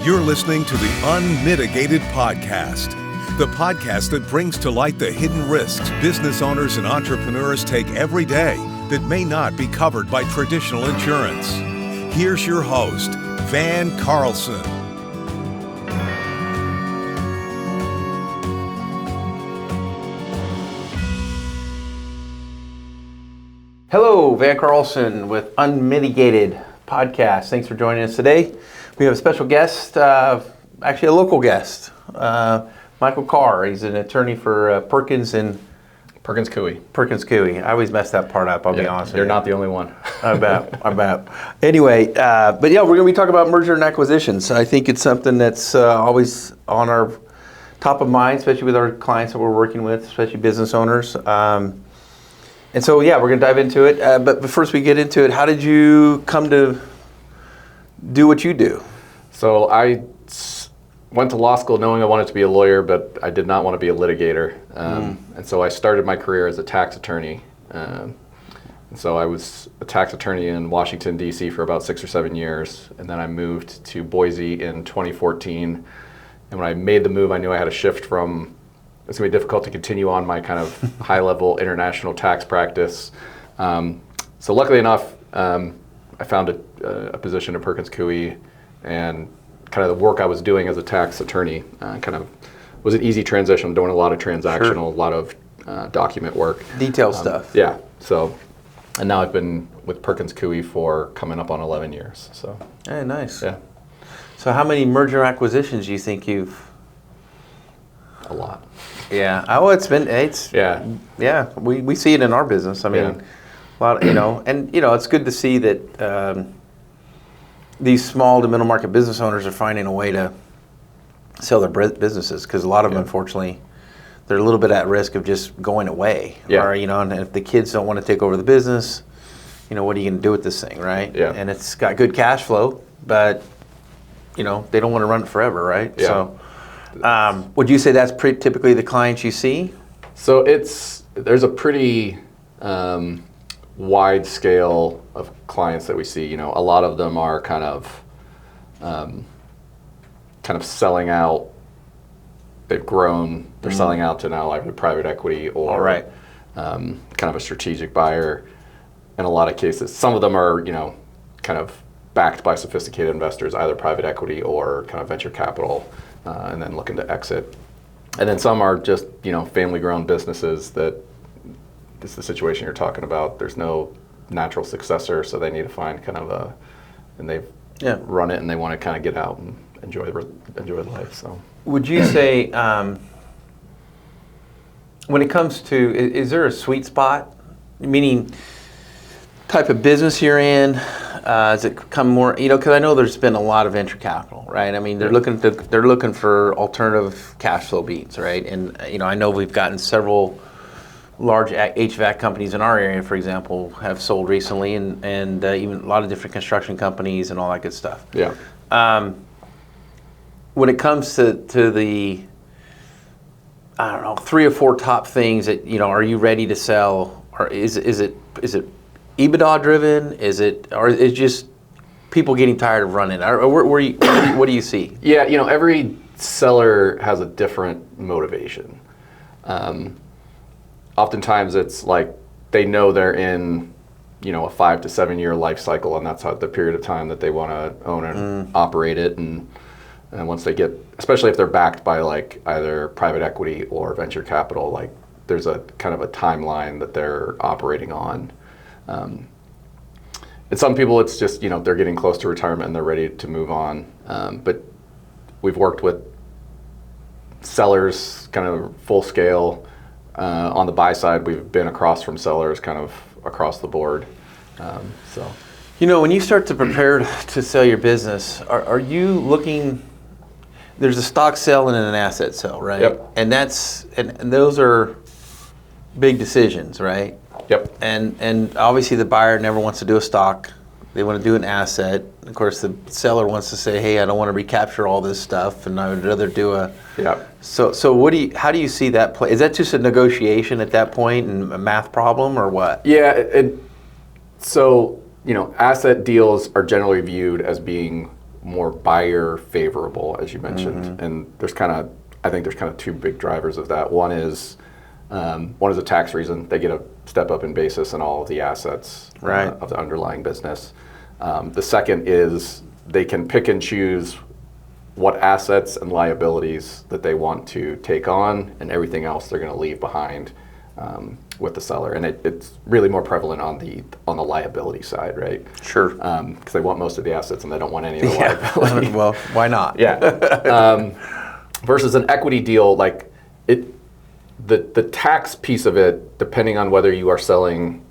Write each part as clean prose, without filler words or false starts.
You're listening to the Unmitigated podcast, the podcast that brings to light the hidden risks business owners and entrepreneurs take every day that may not be covered by traditional insurance. Here's your host, Van Carlson. Hello, Van Carlson with Unmitigated podcast. Thanks for joining us today. We have a special guest, actually a local guest, Michael Carr. He's an attorney for Perkins Coie. Perkins Coie. I always mess that part up, I'll be honest with you. You're not the only one. I bet. Anyway, but yeah, we're going to be talking about merger and acquisitions. I think it's something that's always on our top of mind, especially with our clients that we're working with, especially business owners. And so, yeah, we're going to dive into it. But first we get into it, how did you come to do what you do? So I went to law school knowing I wanted to be a lawyer, but I did not want to be a litigator. And so I started my career as a tax attorney. And so I was a tax attorney in Washington, D.C. for about 6 or 7 years. And then I moved to Boise in 2014. And when I made the move, I knew I had to shift from it's going to be difficult to continue on my kind of high-level international tax practice. So luckily enough, I found a position at Perkins Coie, and kind of the work I was doing as a tax attorney kind of was an easy transition. I'm doing a lot of transactional, a lot of document work. Detail stuff. Yeah. So, and now I've been with Perkins Coie for coming up on 11 years. So. Hey, nice. Yeah. So how many merger acquisitions do you think you've? A lot. Yeah. Oh, yeah. We see it in our business. I mean, a lot. And it's good to see that these small to middle market business owners are finding a way to sell their businesses, because a lot of them, unfortunately, they're a little bit at risk of just going away. Yeah. Or and if the kids don't want to take over the business, what are you going to do with this thing, right? Yeah. And it's got good cash flow, but they don't want to run it forever, right? Yeah. So, would you say that's pretty typically the clients you see? So there's a pretty wide scale of clients that we see. A lot of them are kind of selling out. They've grown. They're selling out to now either private equity or kind of a strategic buyer. In a lot of cases, some of them are kind of backed by sophisticated investors, either private equity or kind of venture capital, and then looking to exit. And then some are just family-grown businesses that. This is the situation you're talking about. There's no natural successor, so they need to find kind of and they've run it and they want to kind of get out and enjoy life. So, would you say when it comes to, is there a sweet spot? Meaning, type of business you're in. Does it come more? Because I know there's been a lot of venture capital, right? I mean, they're looking for alternative cash flow beats, right? And I know we've gotten several large HVAC companies in our area, for example, have sold recently, and even a lot of different construction companies and all that good stuff. Yeah. When it comes to the, 3 or 4 top things that are you ready to sell, or is it EBITDA driven? Or is it just people getting tired of running? Or what do you see? Yeah, every seller has a different motivation. Oftentimes it's like they know they're in, a 5 to 7 year life cycle, and that's the period of time that they want to own and operate it. And once they get, especially if they're backed by like either private equity or venture capital, like there's a kind of a timeline that they're operating on. And some people, it's just, they're getting close to retirement and they're ready to move on. But we've worked with sellers kind of full scale. On the buy side, we've been across from sellers kind of across the board. When you start to prepare to sell your business, are you looking, there's a stock sale and an asset sale, right? Yep. And and those are big decisions, right? Yep. And obviously the buyer never wants to do a stock. They want to do an asset. Of course, the seller wants to say, "Hey, I don't want to recapture all this stuff, and I would rather do a." Yeah. So how do you see that play? Is that just a negotiation at that point and a math problem, or what? Yeah. So asset deals are generally viewed as being more buyer favorable, as you mentioned. And I think there's kind of two big drivers of that. One is a tax reason. They get a step up in basis in all of the assets of the underlying business. The second is they can pick and choose what assets and liabilities that they want to take on, and everything else they're going to leave behind with the seller. And it's really more prevalent on the liability side, right? Sure. Because they want most of the assets and they don't want any of the liability. Well, why not? Yeah. Versus an equity deal, like the tax piece of it, depending on whether you are selling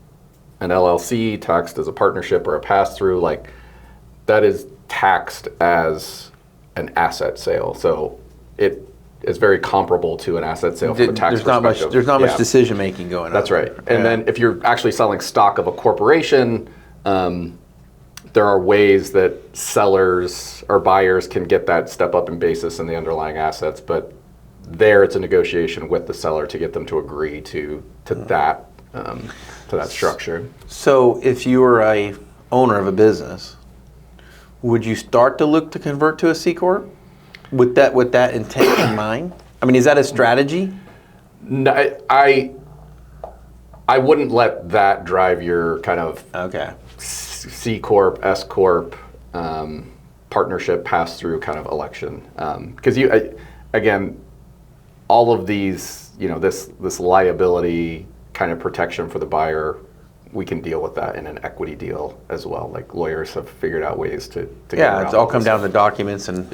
an LLC taxed as a partnership or a pass-through, like that is taxed as an asset sale. So it is very comparable to an asset sale from a tax perspective. There's not much decision making going on. That's right. And then if you're actually selling stock of a corporation, there are ways that sellers or buyers can get that step up in basis in the underlying assets, but there it's a negotiation with the seller to get them to agree to that structure. So if you were a owner of a business, would you start to look to convert to a C Corp with that intent in mind? I mean, is that a strategy? No, I wouldn't let that drive your kind of C Corp, S Corp, partnership pass-through kind of election. Because again, all of these, this liability kind of protection for the buyer, we can deal with that in an equity deal as well. Like lawyers have figured out ways to get around it's all come down to documents and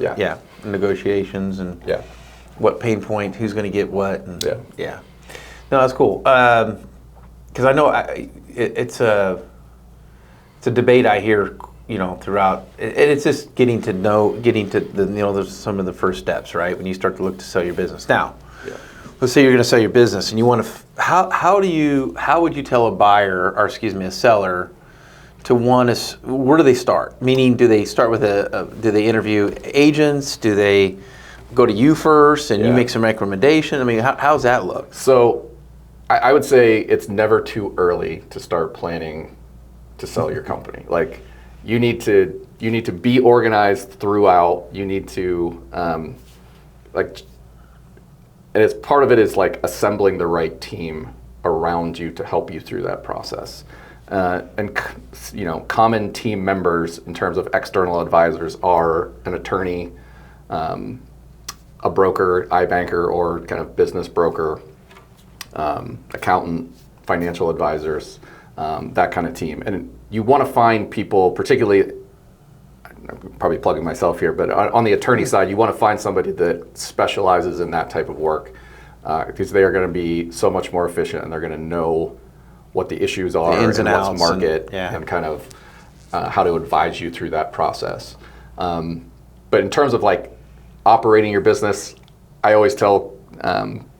negotiations and what pain point, who's going to get what. And, No, that's cool. Because I know it's a debate I hear, throughout, and it's just getting to there's some of the first steps, right? When you start to look to sell your business. Now, let's say you're going to sell your business, and you want to. How would you tell a buyer, or a seller, to want to? Where do they start? Meaning, do they start with do they interview agents? Do they go to you first, and you make some recommendation? I mean, how's that look? So, I would say it's never too early to start planning to sell your company. Like, you need to be organized throughout. You need to and it's part of it is like assembling the right team around you to help you through that process. And common team members in terms of external advisors are an attorney, a broker, iBanker, or kind of business broker, accountant, financial advisors, that kind of team. And you want to find people, particularly, I'm probably plugging myself here, but on the attorney side, you want to find somebody that specializes in that type of work, because they are going to be so much more efficient, and they're going to know what the issues are, and what's market, and kind of how to advise you through that process. But in terms of like operating your business, I always tell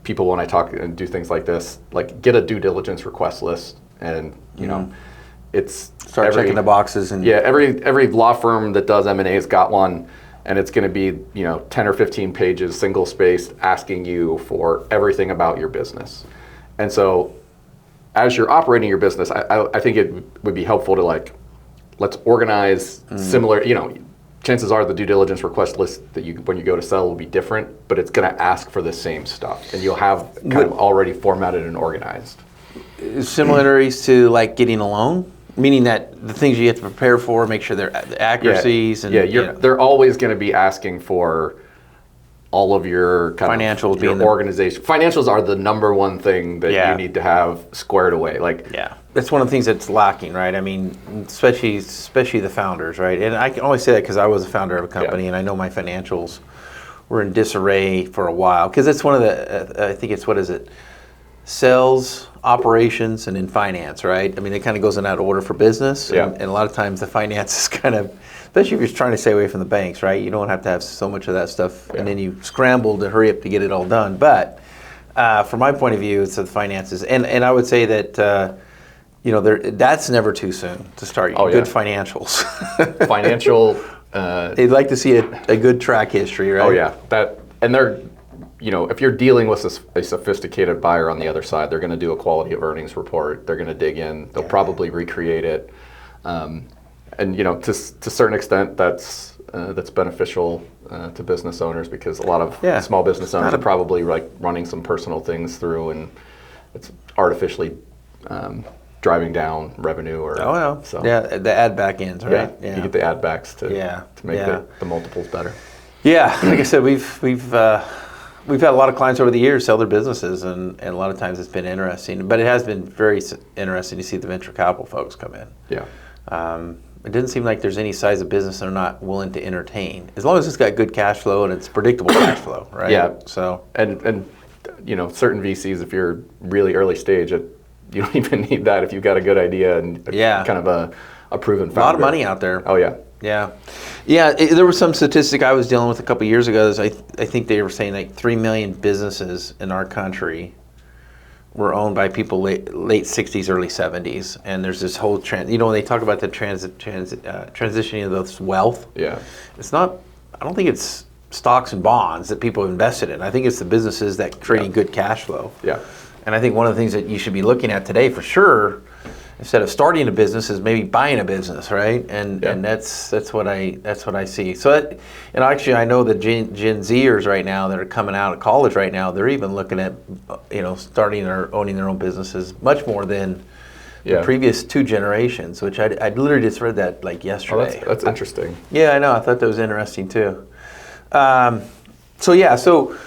people when I talk and do things like this, like get a due diligence request list, and it's start checking the boxes. And every law firm that does M&A's got one, and it's going to be 10 or 15 pages, single spaced, asking you for everything about your business. And so as you're operating your business, I think it would be helpful to let's organize similar, chances are the due diligence request list that when you go to sell will be different, but it's going to ask for the same stuff, and you'll have kind of already formatted and organized. Similarities to like getting a loan? Meaning that the things you have to prepare for, make sure they're the accuracies. They're always going to be asking for all of your financials, your organization. Financials are the number one thing that you need to have squared away. That's one of the things that's lacking, right? I mean, especially the founders, right? And I can only say that because I was a founder of a company, and I know my financials were in disarray for a while. Because it's one of the, I think it's, what is it? Sales, operations, and in finance, right? I mean, it kind of goes in that order for business. And a lot of times the finance is kind of, especially if you're trying to stay away from the banks, right? You don't have to have so much of that stuff, and then you scramble to hurry up to get it all done. But from my point of view, it's the finances. And I would say that, that's never too soon to start good financials. Financial. They'd like to see a good track history, right? Oh, yeah. They're, if you're dealing with a sophisticated buyer on the other side, they're going to do a quality of earnings report. They're going to dig in. They'll probably recreate it. And to a certain extent, that's that's beneficial to business owners, because a lot of small business owners are probably like running some personal things through, and it's artificially driving down revenue or so. Yeah, the ad back ends, right? You get the ad backs to make the multiples better. Yeah, like I said, we've had a lot of clients over the years sell their businesses, and a lot of times it's been interesting. But it has been very interesting to see the venture capital folks come in. Yeah. It doesn't seem like there's any size of business they're not willing to entertain, as long as it's got good cash flow and it's predictable cash flow, right? Yeah. So and certain VCs, if you're really early stage, you don't even need that if you've got a good idea and kind of a proven founder. A lot of money out there. Oh yeah. Yeah. There was some statistic I was dealing with a couple years ago. I think they were saying like 3 million businesses in our country were owned by people late 60s, early 70s, and there's this whole trend. When they talk about the transitioning of this wealth, it's not. I don't think it's stocks and bonds that people have invested in. I think it's the businesses that creating good cash flow. Yeah. And I think one of the things that you should be looking at today, for sure, instead of starting a business, is maybe buying a business, right? And that's what I see. So actually, I know the Gen Zers right now that are coming out of college right now, they're even looking at starting or owning their own businesses much more than the previous 2 generations. Which I literally just read that like yesterday. Oh, that's interesting. Yeah, I know. I thought that was interesting too. So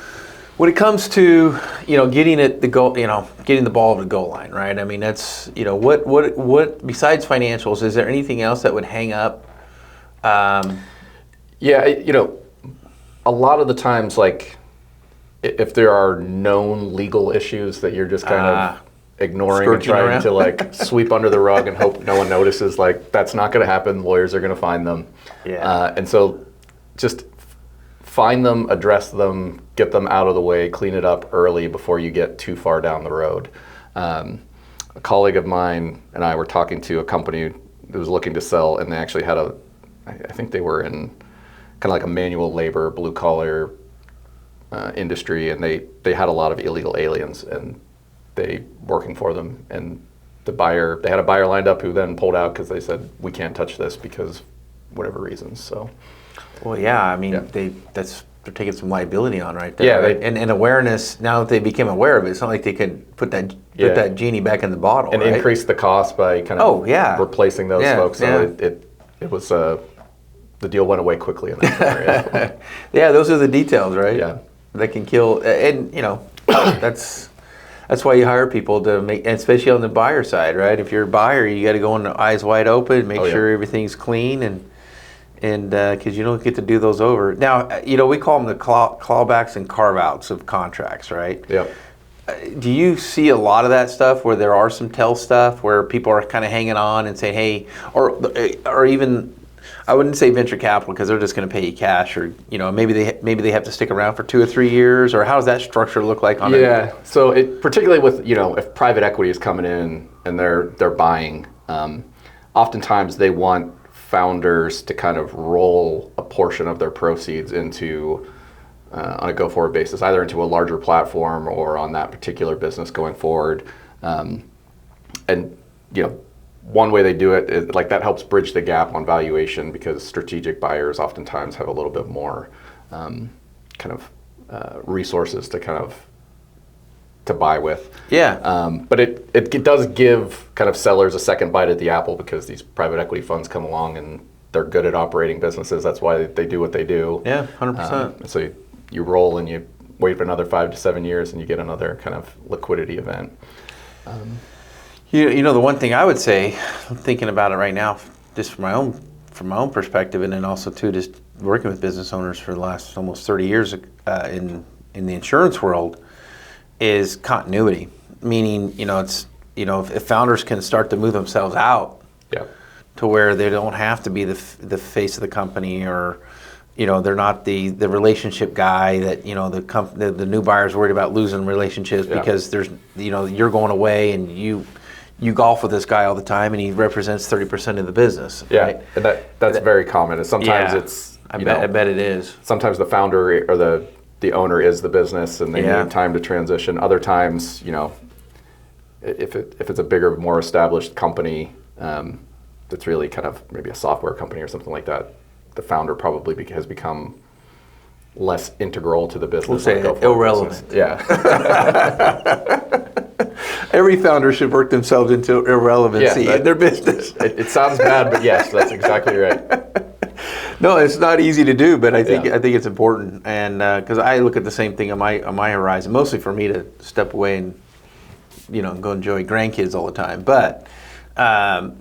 when it comes to getting at the goal, getting the ball over the goal line, right? I mean, that's what besides financials, is there anything else that would hang up? A lot of the times, like if there are known legal issues that you're just kind of ignoring and trying to like sweep under the rug and hope no one notices, like that's not going to happen. Lawyers are going to find them. And so just find them, address them, get them out of the way, clean it up early before you get too far down the road. A colleague of mine and I were talking to a company that was looking to sell, and they actually had I think they were in kind of like a manual labor, blue collar industry, and they had a lot of illegal aliens and they working for them. And they had a buyer lined up who then pulled out because they said, we can't touch this because whatever reasons. So. Well, yeah, I mean, they're taking some liability on right there. Yeah, right? And awareness. Now that they became aware of it, it's not like they could put that genie back in the bottle and increase the cost by kind of replacing those folks. So it was the deal went away quickly in that scenario. Yeah, those are the details, right? Yeah, that can kill. And that's why you hire people to make, and especially on the buyer side, right? If you're a buyer, you got to go in eyes wide open, make sure everything's clean, and because you don't get to do those over. Now, we call them the clawbacks and carve-outs of contracts, right? Yep. Do you see a lot of that stuff where there are some tell stuff where people are kind of hanging on and saying, hey, or even, I wouldn't say venture capital because they're just going to pay you cash, or maybe they have to stick around for 2 or 3 years, or how does that structure look like on it? So particularly with if private equity is coming in and they're buying, oftentimes they want founders to kind of roll a portion of their proceeds into on a go-forward basis, either into a larger platform or on that particular business going forward. And one way they do it is like that helps bridge the gap on valuation, because strategic buyers oftentimes have a little bit more resources to buy with. But it does give kind of sellers a second bite at the apple, because these private equity funds come along and they're good at operating businesses. That's why they do what they do. 100%. So you roll and you wait for another 5 to 7 years and you get another kind of liquidity event. The one thing I would say, I'm thinking about it right now, just from my own perspective, and then also too, just working with business owners for the last almost 30 years in the insurance world, is continuity. Meaning, if founders can start to move themselves out to where they don't have to be the face of the company, or they're not the relationship guy that the new buyer's worried about losing relationships because there's you're going away and you golf with this guy all the time and he represents 30% of the business. Right? And that's very common. And sometimes it's I bet it is. Sometimes the founder or the owner is the business and they need time to transition. Other times, if it's a bigger, more established company that's really kind of maybe a software company or something like that, the founder probably has become less integral to the business. We'll say irrelevant. Business. Yeah. Every founder should work themselves into irrelevancy in their business. It sounds bad, but yes, that's exactly right. No, it's not easy to do, but I think it's important, and because I look at the same thing on my horizon, mostly for me to step away and go enjoy grandkids all the time. But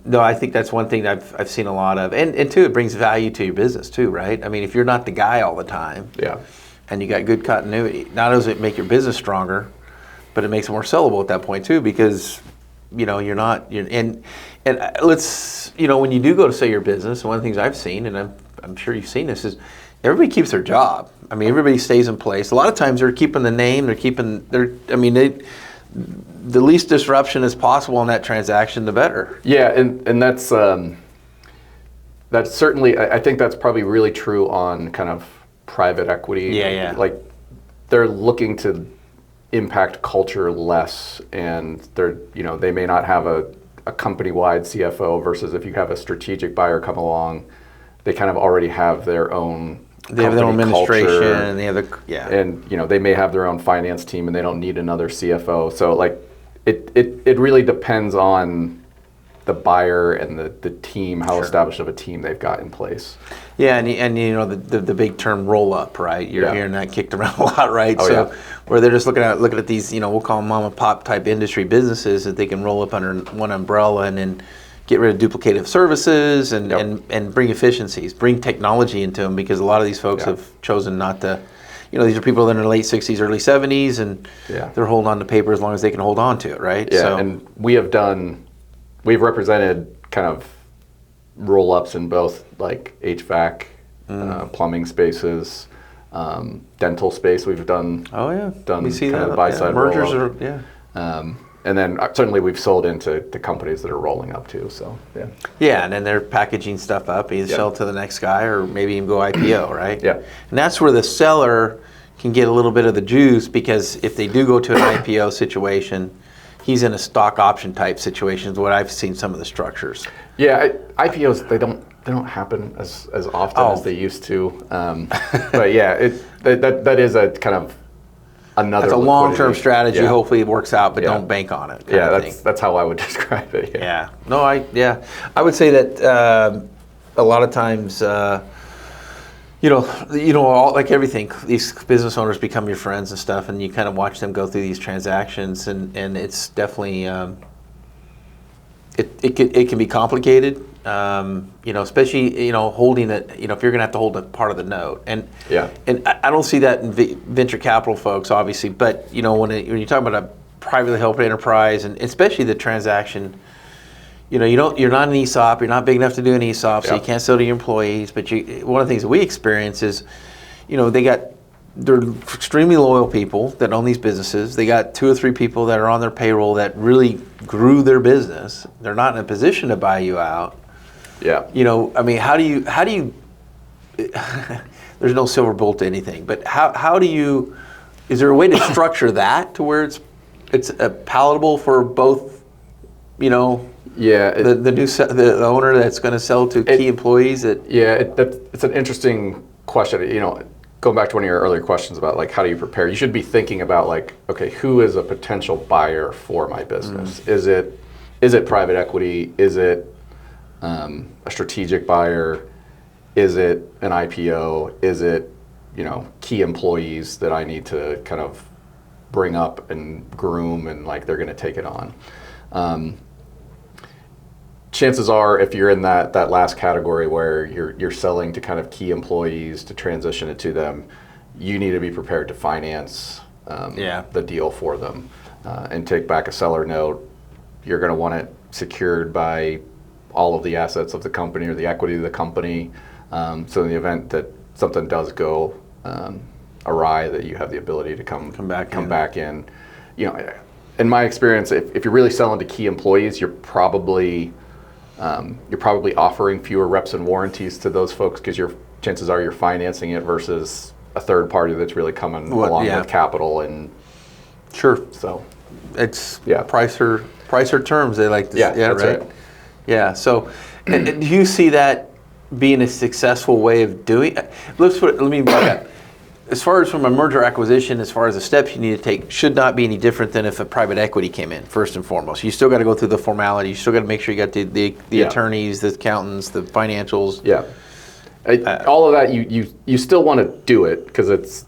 no, I think that's one thing I've seen a lot of, and two, it brings value to your business too, right? I mean, if you're not the guy all the time, and you got good continuity, not only does it make your business stronger, but it makes it more sellable at that point too, because and let's when you do go to sell your business, one of the things I've seen, and I'm sure you've seen this, is everybody keeps their job. I mean, everybody stays in place. A lot of times they're keeping the name. The least disruption as possible in that transaction, the better. Yeah, and that's certainly, I think that's probably really true on kind of private equity. Yeah. Like they're looking to impact culture less, and they may not have a company-wide CFO versus if you have a strategic buyer come along, they kind of already have their own. They have their own administration, culture, and they have and they may have their own finance team, and they don't need another CFO. So like, it really depends on the buyer and the team, how established of a team they've got in place. Yeah, and the big term roll up, right? You're hearing that kicked around a lot, right? Where they're just looking at these, we'll call them mom and pop type industry businesses that they can roll up under one umbrella and then get rid of duplicative services and bring efficiencies, bring technology into them, because a lot of these folks have chosen not to. These are people that are in their late 60s, early 70s, and they're holding on to paper as long as they can hold on to it, right? Yeah, and we've represented kind of roll-ups in both like HVAC, plumbing spaces, dental space. We've done we see kind that of buy-side mergers roll-up. And then certainly we've sold into the companies that are rolling up too. So and then they're packaging stuff up, either sell to the next guy or maybe even go IPO, right? Yeah. And that's where the seller can get a little bit of the juice, because if they do go to an IPO situation, he's in a stock option type situation, is what I've seen some of the structures. Yeah, IPOs, they don't happen as often as they used to. But yeah, that is a kind of another. That's a long-term strategy. Hopefully it works out, but don't bank on it. That's how I would describe it. Yeah. No, I would say that a lot of times, like everything, these business owners become your friends and stuff, and you kind of watch them go through these transactions, and it's definitely it can be complicated. Especially holding it. If you're going to have to hold a part of the note, and I don't see that in venture capital folks, obviously. But when you talk about a privately held enterprise, and especially the transaction, you're not an ESOP. You're not big enough to do an ESOP, so you can't sell to your employees. But one of the things that we experience is, they're extremely loyal people that own these businesses. They got 2 or 3 people that are on their payroll that really grew their business. They're not in a position to buy you out. Yeah. How do you there's no silver bullet to anything, but how do you, is there a way to structure that to where it's palatable for both, the owner that's going to sell to key employees that. It's an interesting question. Going back to one of your earlier questions about like how do you prepare, you should be thinking about like, okay, who is a potential buyer for my business? Is it private equity? Is it a strategic buyer? Is it an IPO? Is it key employees that I need to kind of bring up and groom and like they're going to take it on? Chances are, if you're in that last category where you're selling to kind of key employees to transition it to them, you need to be prepared to finance the deal for them and take back a seller note. You're going to want it secured by all of the assets of the company or the equity of the company. So in the event that something does go awry, that you have the ability to come back in. In my experience, if you're really selling to key employees, you're probably offering fewer reps and warranties to those folks, because chances are you're financing it versus a third party that's really coming along with capital. And so it's price or terms, they like to that's right. Yeah. So, and do you see that being a successful way of doing it. Let me back up. As far as from a merger acquisition, as far as the steps you need to take, should not be any different than if a private equity came in, first and foremost. You still got to go through the formality. You still got to make sure you got the attorneys, the accountants, the financials. Yeah. All of that, you still want to do it because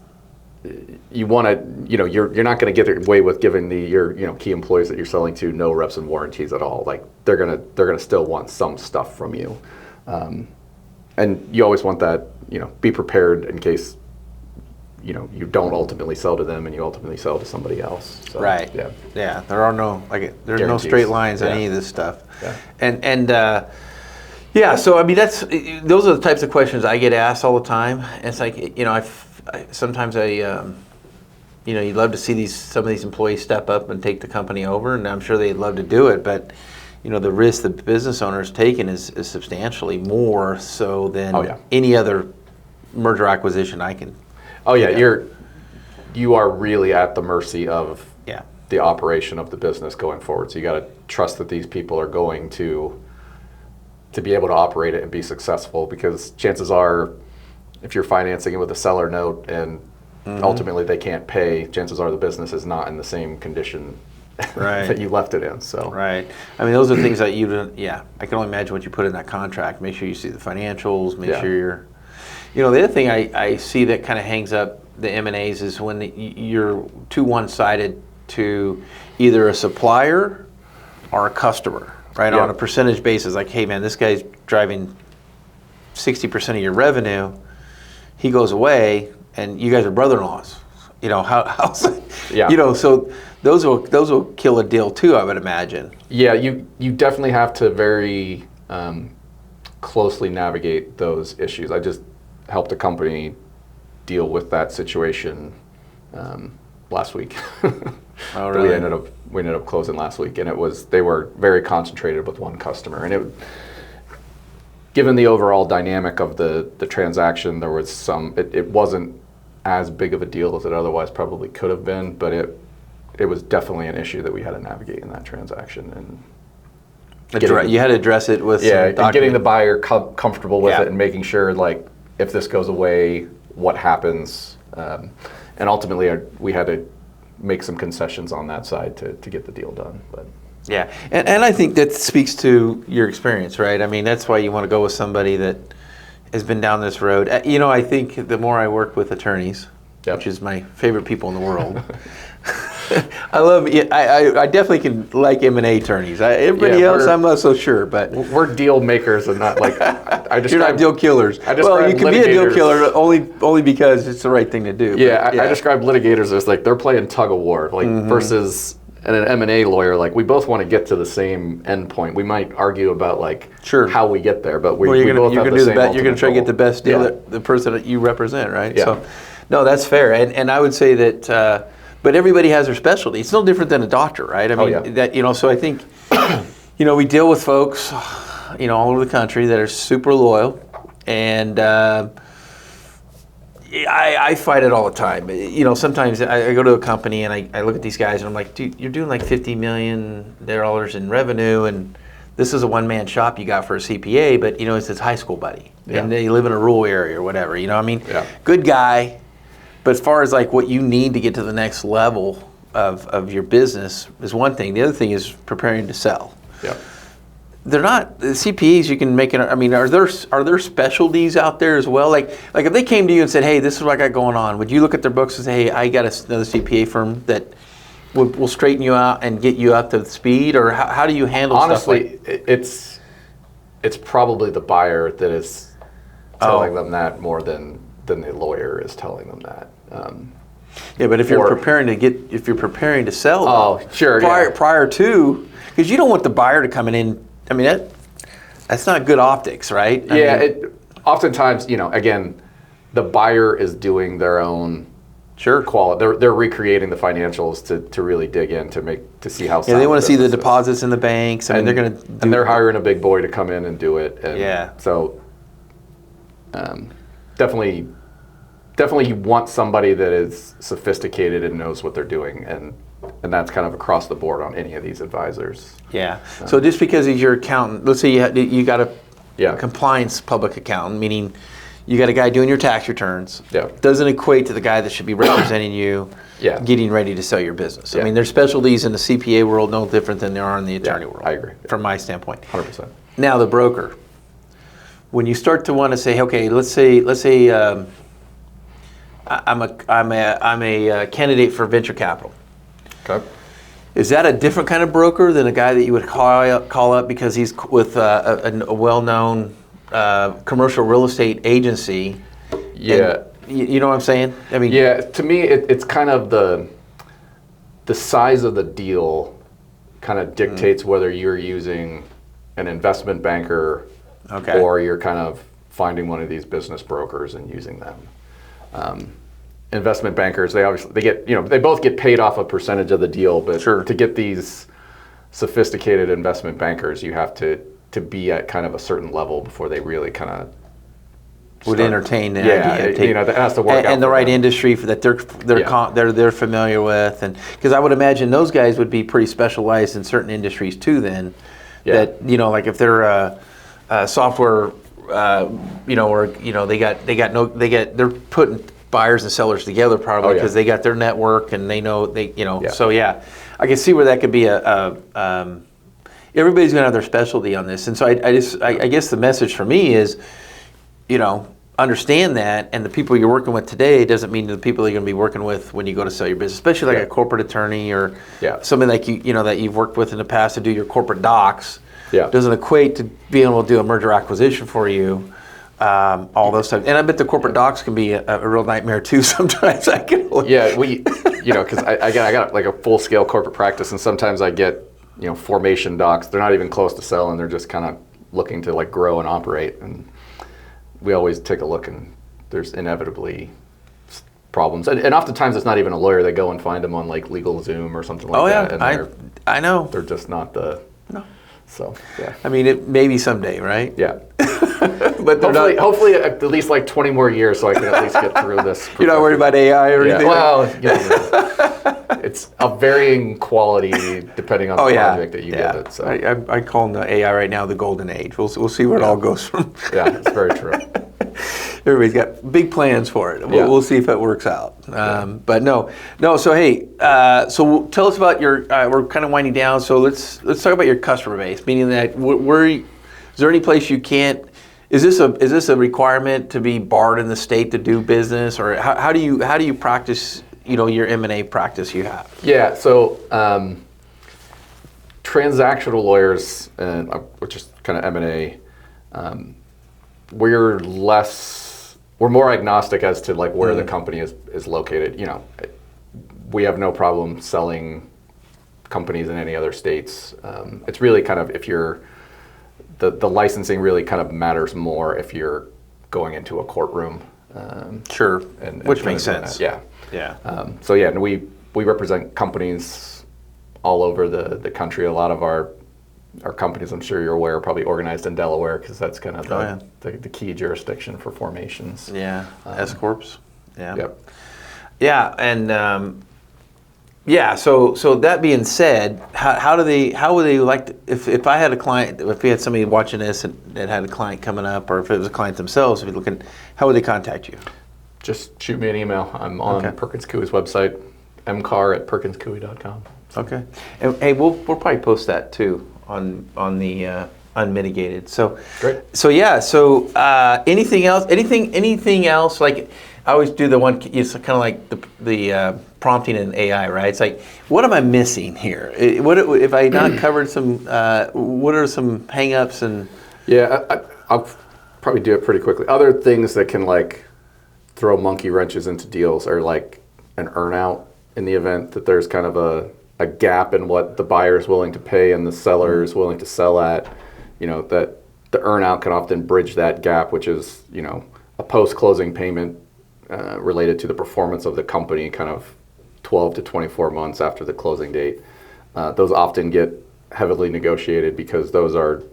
you want to, you're not going to get away with giving your key employees that you're selling to no reps and warranties at all. Like they're gonna still want some stuff from you, and you always want that. Be prepared in case you don't ultimately sell to them and you ultimately sell to somebody else. So, right. Yeah. There are no there's no straight lines on any of this stuff. Yeah. So I mean those are the types of questions I get asked all the time. And it's like sometimes you'd love to see some of these employees step up and take the company over, and I'm sure they'd love to do it, but the risk the business owner is taking is substantially more so than any other merger acquisition I can. Oh yeah, you are really at the mercy of the operation of the business going forward. So you got to trust that these people are going to be able to operate it and be successful, because chances are, if you're financing it with a seller note and ultimately they can't pay, chances are the business is not in the same condition that you left it in. So right. I mean, those are things that I can only imagine what you put in that contract. Make sure you see the financials. Make sure you're. The other thing I see that kind of hangs up the M&As is when you're too one-sided to either a supplier or a customer, right? On a percentage basis, like, hey man, this guy's driving 60% of your revenue. He goes away, and you guys are brother-in-laws. How's it? So those will kill a deal too, I would imagine. Yeah, you definitely have to very closely navigate those issues. I just helped a company deal with that situation last week. Oh, really? We ended up closing last week, and they were very concentrated with one customer, and given the overall dynamic of the transaction, there was it wasn't as big of a deal as it otherwise probably could have been, but it was definitely an issue that we had to navigate in that transaction. And you had to address it with and getting the buyer comfortable with it and making sure, like, if this goes away, what happens? And ultimately, we had to make some concessions on that side to get the deal done. But yeah, and I think that speaks to your experience, right? I mean, that's why you want to go with somebody that has been down this road. I think the more I work with attorneys, which is my favorite people in the world, I love it. I definitely can like M&A attorneys. Everybody else, I'm not so sure, but we're deal makers and not like you're not deal killers. Well, you can be a deal killer only because it's the right thing to do. Yeah, I describe litigators as like they're playing tug of war, versus an M&A lawyer. Like, we both want to get to the same end point. We might argue about how we get there, but you're going to try to get the best deal the person that you represent, right? Yeah. So, no, that's fair, and I would say that. But everybody has their specialty. It's no different than a doctor, right? I mean, so I think, we deal with folks, all over the country that are super loyal, and I fight it all the time. Sometimes I go to a company and I look at these guys and I'm like, dude, you're doing like $50 million in revenue, and this is a one-man shop you got for a CPA, but it's his high school buddy, and they live in a rural area or whatever. Good guy. But as far as like what you need to get to the next level of your business is one thing. The other thing is preparing to sell. Yeah. They're not the CPAs. You can make it. I mean, are there specialties out there as well? Like if they came to you and said, "Hey, this is what I got going on," would you look at their books and say, "Hey, I got another CPA firm that will straighten you out and get you up to speed," or how do you handle Honestly, stuff like? It's probably the buyer that is telling them that more than the lawyer is telling them that. But if you're preparing to sell, sure. Prior to, because you don't want the buyer to come in. I mean, that's not good optics, right? Oftentimes, again, the buyer is doing their own quality. They're recreating the financials to really dig in to see how. Yeah, they want to see the deposits in the banks. I mean, they're going to. And they're hiring a big boy to come in and do it. So, definitely you want somebody that is sophisticated and knows what they're doing, and that's kind of across the board on any of these advisors. Yeah. So just because he's your accountant, let's say you got compliance public accountant, meaning you got a guy doing your tax returns. Yeah. Doesn't equate to the guy that should be representing you getting ready to sell your business. I mean, there's specialties in the CPA world no different than there are in the attorney world. I agree. From my standpoint. 100%. Now, the broker. When you start to want to say, okay, let's say I'm a candidate for venture capital. Okay. Is that a different kind of broker than a guy that you would call up because he's with a well-known commercial real estate agency? Yeah. You know what I'm saying? I mean, yeah. To me, it's kind of the size of the deal kind of dictates whether you're using an investment banker or you're kind of finding one of these business brokers and using them. Investment bankers, they both get paid off a percentage of the deal, but to get these sophisticated investment bankers, you have to be at kind of a certain level before they really kind of would entertain the idea. That has to work out and the right industry that they're familiar with, and because I would imagine those guys would be pretty specialized in certain industries too. Then, that like if they're a software, they're putting buyers and sellers together probably because they got their network and they know So I can see where that could be everybody's gonna have their specialty on this, and so I guess the message for me is, understand that, and the people you're working with today doesn't mean the people you're going to be working with when you go to sell your business, especially like a corporate attorney or somebody like that you've worked with in the past to do your corporate docs. Doesn't equate to being able to do a merger acquisition for you. All those types, and I bet the corporate docs can be a real nightmare too sometimes. Because I got like a full scale corporate practice, and sometimes I get formation docs. They're not even close to selling; they're just kind of looking to like grow and operate. And we always take a look, and there's inevitably problems. And oftentimes it's not even a lawyer; they go and find them on like LegalZoom or something like that. And I know they're just not the. No. So yeah. I mean, it maybe someday, right? Yeah. But hopefully at least like 20 more years, so I can at least get through this. You're not worried about AI or anything? Well, it's a varying quality depending on the project that you give it. So I call the AI right now the golden age. We'll see where it all goes from. Yeah, it's very true. Everybody's got big plans for it. We'll see if it works out. But no. So hey, so tell us about your. We're kind of winding down. So let's talk about your customer base. Meaning that is there any place you can't? Is this a requirement to be barred in the state to do business, or how do you practice? Your M&A practice you have. Yeah. So transactional lawyers, which is kind of M&A, we're more agnostic as to like where the company is located. We have no problem selling companies in any other states. It's really kind of if you're the licensing really kind of matters more if you're going into a courtroom. Sure. And which makes sense. Yeah. And we represent companies all over the country. A lot of our companies, I'm sure you're aware, are probably organized in Delaware because that's kind of the key jurisdiction for formations. Yeah. S corps. Yeah. Yep. Yeah, and so that being said, how would they like to, if I had a client, if we had somebody watching this that had a client coming up, or if it was a client themselves, if you're looking, how would they contact you? Just shoot me an email. I'm on Perkins Coie's website, mcarr@perkinscoie.com. Okay, and hey, we'll probably post that too on the Unmitigated. So great. So anything else like. I always do the one. It's kind of like the prompting in AI, right? It's like, what am I missing here? What if I not covered some? What are some hang-ups and? Yeah, I'll probably do it pretty quickly. Other things that can like throw monkey wrenches into deals are like an earn-out in the event that there's kind of a gap in what the buyer is willing to pay and the seller is willing to sell at. That the earn-out can often bridge that gap, which is a post-closing payment. Related to the performance of the company kind of 12 to 24 months after the closing date. Those often get heavily negotiated because those are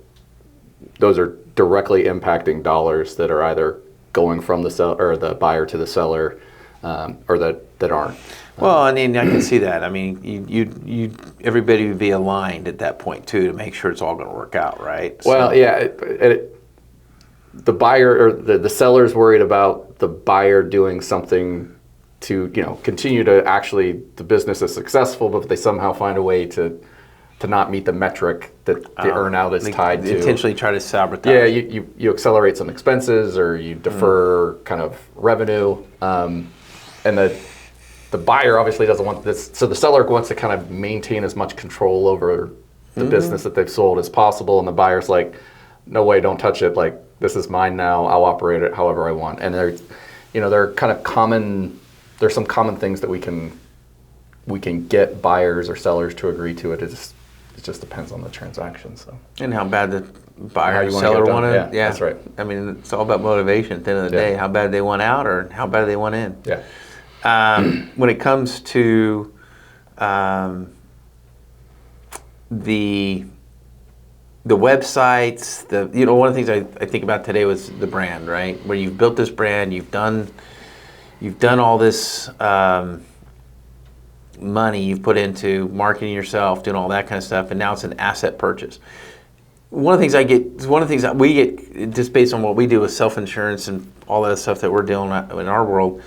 directly impacting dollars that are either going from the seller or the buyer to the seller or that aren't. Well, I mean, I can see that. I mean, you everybody would be aligned at that point too to make sure it's all going to work out, right? Well, the buyer or the seller's worried about the buyer doing something to, continue to actually, the business is successful, but if they somehow find a way to not meet the metric that the earn-out is tied to. Intentionally try to sabotage. Yeah, you accelerate some expenses or you defer kind of revenue. And the buyer obviously doesn't want this. So the seller wants to kind of maintain as much control over the business that they've sold as possible. And the buyer's like, no way, don't touch it. Like, this is mine now. I'll operate it however I want. And there are kind of there's some common things that we can get buyers or sellers to agree to it. It just depends on the transaction. So. And how bad the buyer or seller want it. Yeah, that's right. I mean, it's all about motivation at the end of the day. How bad they want out or how bad they want in. Yeah. When it comes to the websites, one of the things I think about today was the brand, right? Where you've built this brand, you've done all this money you've put into marketing yourself, doing all that kind of stuff, and now it's an asset purchase. One of the things that we get, just based on what we do with self-insurance and all that stuff that we're doing in our world,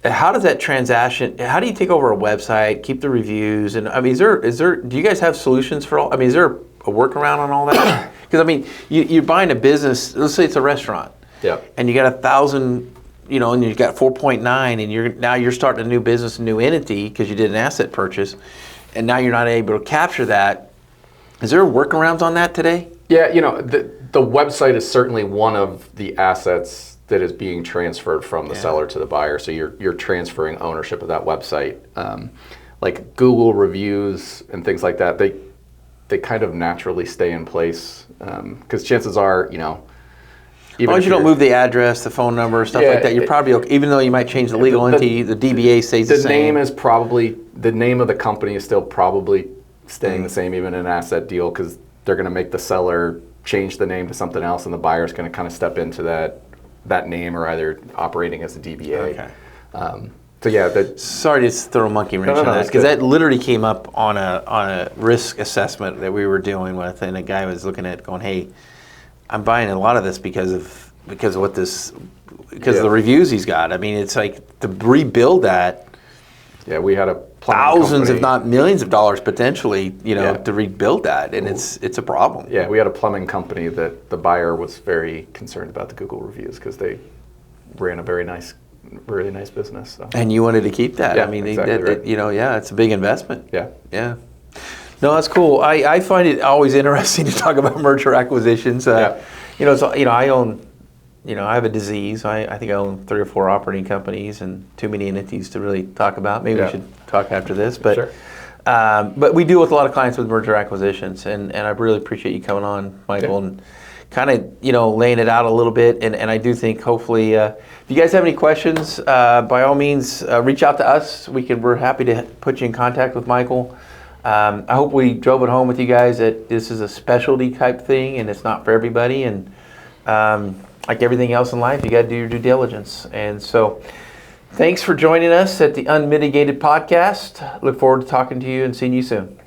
how does that transaction, how do you take over a website, keep the reviews, and I mean, do you guys have solutions for all, I mean, is there a workaround on all that? Because I mean, you're buying a business, let's say it's a restaurant, and you got 1,000, and you've got 4.9, and now you're starting a new business, a new entity, because you did an asset purchase, and now you're not able to capture that. Is there workarounds on that today? Yeah, the website is certainly one of the assets that is being transferred from the seller to the buyer. So you're transferring ownership of that website. Like Google reviews and things like that, they kind of naturally stay in place because chances are, as long as you don't move the address, the phone number, stuff like that, you're probably okay. Even though you might change the legal entity, the DBA stays the same. The name of the company is still probably staying the same, even in an asset deal, because they're going to make the seller change the name to something else, and the buyer's going to kind of step into that name or either operating as a DBA. Okay. Sorry to throw a monkey wrench on that, because that literally came up on a risk assessment that we were dealing with, and a guy was looking at going, "Hey, I'm buying a lot of this because of the reviews he's got." I mean, it's like to rebuild that. Yeah, we had a thousands, if not millions of dollars potentially, to rebuild that, and it's a problem. Yeah, we had a plumbing company that the buyer was very concerned about the Google reviews because they ran a really nice business. So. And you wanted to keep that. Yeah, I mean, exactly right. it's a big investment. Yeah. Yeah. No, that's cool. I find it always interesting to talk about merger acquisitions. I have a disease. I think I own 3 or 4 operating companies and too many entities to really talk about. Maybe we should talk after this. But sure. But we deal with a lot of clients with merger acquisitions, and I really appreciate you coming on, Michael, and kind of laying it out a little bit. And I do think hopefully, if you guys have any questions, by all means, reach out to us. We're happy to put you in contact with Michael. I hope we drove it home with you guys that this is a specialty type thing and it's not for everybody. And like everything else in life, you got to do your due diligence. And so thanks for joining us at the Unmitigated podcast. Look forward to talking to you and seeing you soon.